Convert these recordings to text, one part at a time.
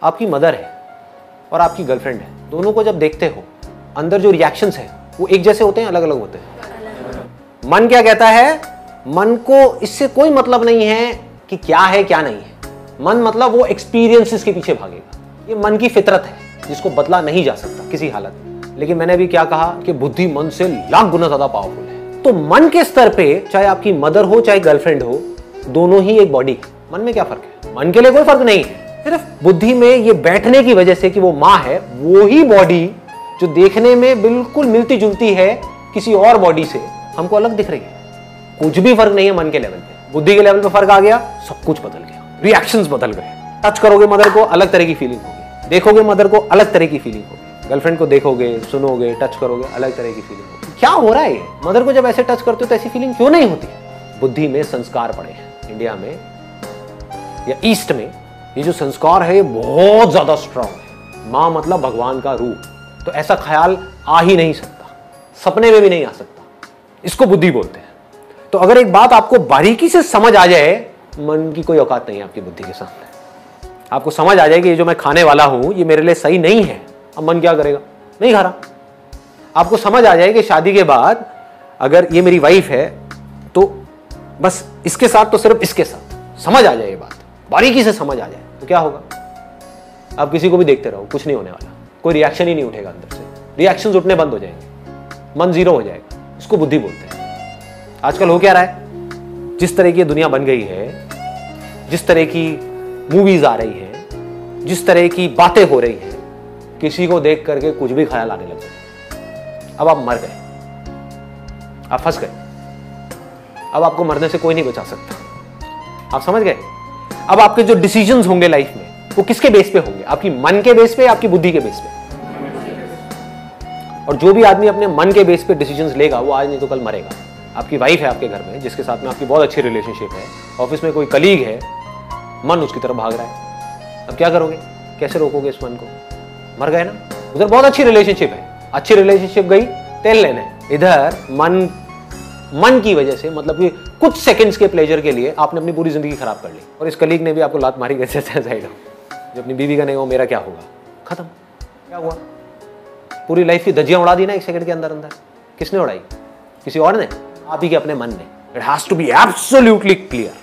आपकी मदर है और आपकी गर्लफ्रेंड है, दोनों को जब देखते हो अंदर जो रिएक्शंस हैं वो एक जैसे होते हैं, अलग अलग होते हैं? मन क्या कहता है? मन को इससे कोई मतलब नहीं है कि क्या है क्या नहीं है। मन मतलब वो एक्सपीरियंसेस के पीछे भागेगा। ये मन की फितरत है जिसको बदला नहीं जा सकता किसी हालत में। लेकिन मैंने भी क्या कहा कि बुद्धि मन से लाख गुना ज्यादा पावरफुल है। तो मन के स्तर पे चाहे आपकी मदर हो चाहे गर्लफ्रेंड हो, दोनों ही एक बॉडी है। मन में क्या फर्क है? मन के लिए कोई फर्क नहीं है। सिर्फ बुद्धि में ये बैठने की वजह से कि वो माँ है, वो ही बॉडी जो देखने में बिल्कुल मिलती जुलती है किसी और बॉडी से, हमको अलग दिख रही है। कुछ भी फर्क नहीं है मन के लेवल पे। बुद्धि के लेवल पे फर्क आ गया, सब कुछ बदल गया, रिएक्शंस बदल गए। टच करोगे मदर को, अलग तरह की फीलिंग होगी। देखोगे मदर को, अलग तरह की फीलिंग होगी। गर्लफ्रेंड को देखोगे, सुनोगे, टच करोगे, अलग तरह की फीलिंग होगी। क्या हो रहा है? ये मदर को जब ऐसे टच करते हो तो ऐसी फीलिंग क्यों नहीं होती? बुद्धि में संस्कार पड़े हैं। इंडिया में या ईस्ट में ये जो संस्कार है ये बहुत ज्यादा स्ट्रांग है। माँ मतलब भगवान का रूप, तो ऐसा ख्याल आ ही नहीं सकता, सपने में भी नहीं आ सकता। इसको बुद्धि बोलते हैं। तो अगर एक बात आपको बारीकी से समझ आ जाए, मन की कोई औकात नहीं है आपकी बुद्धि के सामने। आपको समझ आ जाए कि ये जो मैं खाने वाला हूं ये मेरे लिए सही नहीं है, अब मन क्या करेगा? नहीं खा रहा। आपको समझ आ जाए कि शादी के बाद अगर ये मेरी वाइफ है तो बस इसके साथ, तो सिर्फ इसके साथ। समझ आ जाए ये बात, बारीकी से समझ आ जाए, तो क्या होगा? आप किसी को भी देखते रहो, कुछ नहीं होने वाला, कोई रिएक्शन ही नहीं उठेगा अंदर से। रिएक्शंस उठने बंद हो जाएंगे, मन जीरो हो जाएगा। इसको बुद्धि बोलते हैं। आजकल हो क्या रहा है? जिस तरह की दुनिया बन गई है, जिस तरह की मूवीज आ रही हैं, जिस तरह की बातें हो रही हैं, किसी को देख करके कुछ भी ख्याल आने लग गया। अब आप मर गए, आप फंस गए। अब आपको मरने से कोई नहीं बचा सकता। आप समझ गए? अब आपके जो डिसीजंस होंगे लाइफ में वो किसके बेस पे होंगे? आपकी मन के बेस पे, आपकी बुद्धि के बेस पे? और जो भी आदमी अपने मन के बेस पे डिसीजंस लेगा वो आज नहीं तो कल मरेगा। आपकी वाइफ है आपके घर में जिसके साथ में आपकी बहुत अच्छी रिलेशनशिप है, ऑफिस में कोई कलीग है, मन उसकी तरफ भाग रहा है। अब क्या करोगे? कैसे रोकोगे इस मन को? मर गए ना। उधर बहुत अच्छी रिलेशनशिप है, अच्छी रिलेशनशिप गई तेल लेने। इधर मन की वजह से, मतलब कि कुछ सेकंड्स के प्लेजर के लिए आपने अपनी पूरी जिंदगी खराब कर ली। और इस कलीग ने भी आपको लात मारी, कैसे साइड जो अपनी बीवी का नहीं हो, मेरा क्या होगा? खत्म। क्या हुआ? पूरी लाइफ की धज्जियां उड़ा दी ना एक सेकंड के अंदर अंदर। किसने उड़ाई? किसी और ने? आप ही के अपने मन ने। It has to be absolutely clear,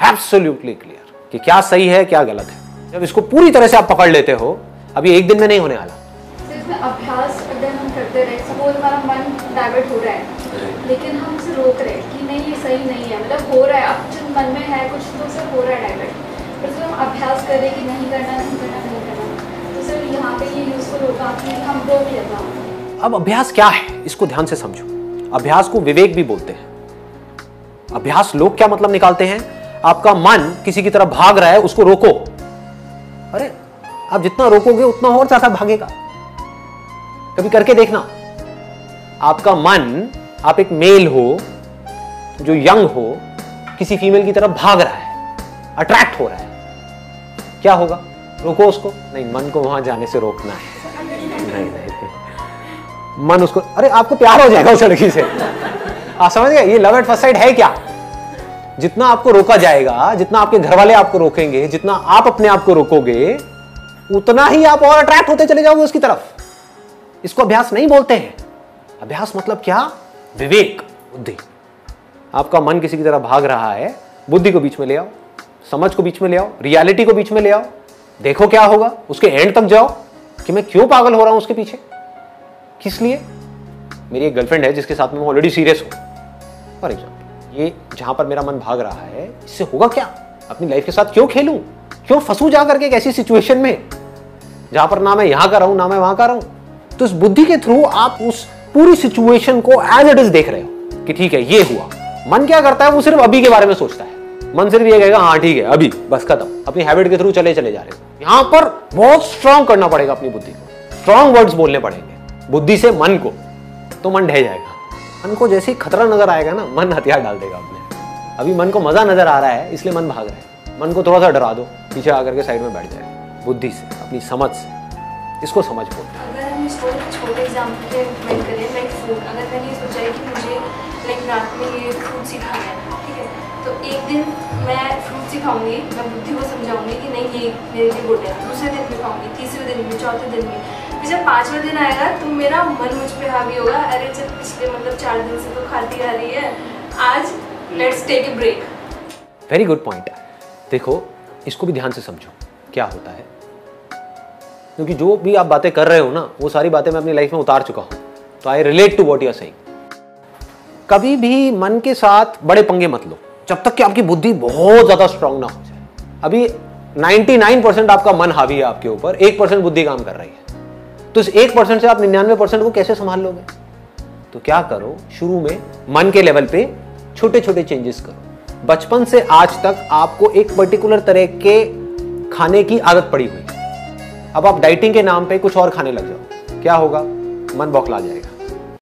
absolutely clear कि क्या सही है क्या गलत है। जब इसको पूरी तरह से आप पकड़ लेते हो, अब ये एक दिन में नहीं होने वाला। सिर्फ अभ्यास अगर हम करते रहे, सपोज हमारा मन डाइवर्ट हो रहा है लेकिन हम उसे रोक रहे कि नहीं ये सही नहीं है, मतलब हो रहा है, अब जो मन में है कुछ तो उसे हो रहा है डाइवर्ट, पर जब हम अभ्यास करें कि नहीं करना नहीं करना नहीं करना, तो सिर्फ यहाँ पे ये यूजफुल होगा कि हम रोक लेता हूँ। अब अभ्यास क्या है इसको ध्यान से समझो। अभ्यास को विवेक भी बोलते हैं। अभ्यास लोग क्या मतलब निकालते हैं? आपका मन किसी की तरफ भाग रहा है, उसको रोको। अरे आप जितना रोकोगे उतना और ज्यादा भागेगा। कभी करके देखना। आपका मन, आप एक मेल हो जो यंग हो, किसी फीमेल की तरफ भाग रहा है, अट्रैक्ट हो रहा है, क्या होगा? रोको उसको? नहीं, मन को वहां जाने से रोकना है। नहीं, मन उसको, अरे आपको प्यार हो जाएगा उस लड़की से। आप समझ गए? ये लव एट फर्स्ट साइट है क्या? जितना आपको रोका जाएगा, जितना आपके घर वाले आपको रोकेंगे, जितना आप अपने आप को रोकोगे, उतना ही आप और अट्रैक्ट होते चले जाओगे उसकी तरफ। इसको अभ्यास नहीं बोलते हैं। अभ्यास मतलब क्या? विवेक, बुद्धि। आपका मन किसी की तरफ भाग रहा है, बुद्धि को बीच में ले आओ, समझ को बीच में ले आओ, रियलिटी को बीच में ले आओ, देखो क्या होगा। उसके एंड तक जाओ कि मैं क्यों पागल हो रहा हूं उसके पीछे, किस लिए। मेरी एक गर्लफ्रेंड है जिसके साथ में मैं ऑलरेडी सीरियस हूं, फॉर एग्जाम्पल। ये जहां पर मेरा मन भाग रहा है, इससे होगा क्या? अपनी लाइफ के साथ क्यों खेलूं, क्यों फंसू जा करके एक ऐसी सिचुएशन में जहां पर ना मैं यहां का रहूं ना मैं वहां का रहूं। तो इस बुद्धि के थ्रू आप उस पूरी सिचुएशन को एज इट इज देख रहे हो कि ठीक है ये हुआ। मन क्या करता है? वो सिर्फ अभी के बारे में सोचता है। मन सिर्फ ये कहेगा हाँ ठीक है अभी, बस खत्म। अपनी हैबिट के थ्रू चले जा रहे हो। यहां पर बहुत स्ट्रांग करना पड़ेगा अपनी बुद्धि को, स्ट्रांग वर्ड्स बोलने पड़ेंगे बुद्धि से मन को, तो मन ढह जाएगा। मन को जैसे ही खतरा नजर आएगा ना, मन हथियार डाल देगा अपने। अभी मन को मजा नजर आ रहा है इसलिए मन भाग रहा है। मन को थोड़ा सा डरा दो, पीछे आकर के साइड में बैठ जाएगा। बुद्धि से, अपनी समझ से, इसको समझ बोलते हैं। अगर हम इसको छोटे एग्जाम्पल के मेंट करें, लाइक फूड, अगर मैंने सोचा है कि मुझे लाइक रात में ये फूड सिखाना है, ठीक है, तो एक दिन मैं फ्रूट ही खाऊंगी, मैं बुद्धि को समझाऊंगी कि नहीं ये मेरे लिए गुड है, दूसरे दिन भी खाऊंगी, तीसरे दिन भी, चौथे दिन भी, फिर जब 5वां दिन आएगा तो मेरा मन मुझ पे हावी होगा, अरे जब पिछले मतलब 4 दिन से तो खाती आ रही है, आज let's take a break. Very good point. देखो इसको भी ध्यान से समझो क्या होता है, क्योंकि जो भी आप बातें कर रहे हो ना वो सारी बातें मैं अपनी लाइफ में उतार चुका हूं, तो I relate to what you are saying. कभी भी मन के साथ बड़े पंगे मत लो जब तक कि आपकी बुद्धि बहुत ज्यादा स्ट्रांग ना हो जाए। अभी 99% आपका मन हावी है आपके ऊपर, 1% बुद्धि काम कर रही है, तो इस 1% से आप 99% को कैसे संभाल लोगे? तो क्या करो, शुरू में मन के लेवल पे छोटे छोटे चेंजेस करो। बचपन से आज तक आपको एक पर्टिकुलर तरह के खाने की आदत पड़ी हुई, अब आप डाइटिंग के नाम पे कुछ और खाने लग जाओ, क्या होगा? मन बौखला जाएगा।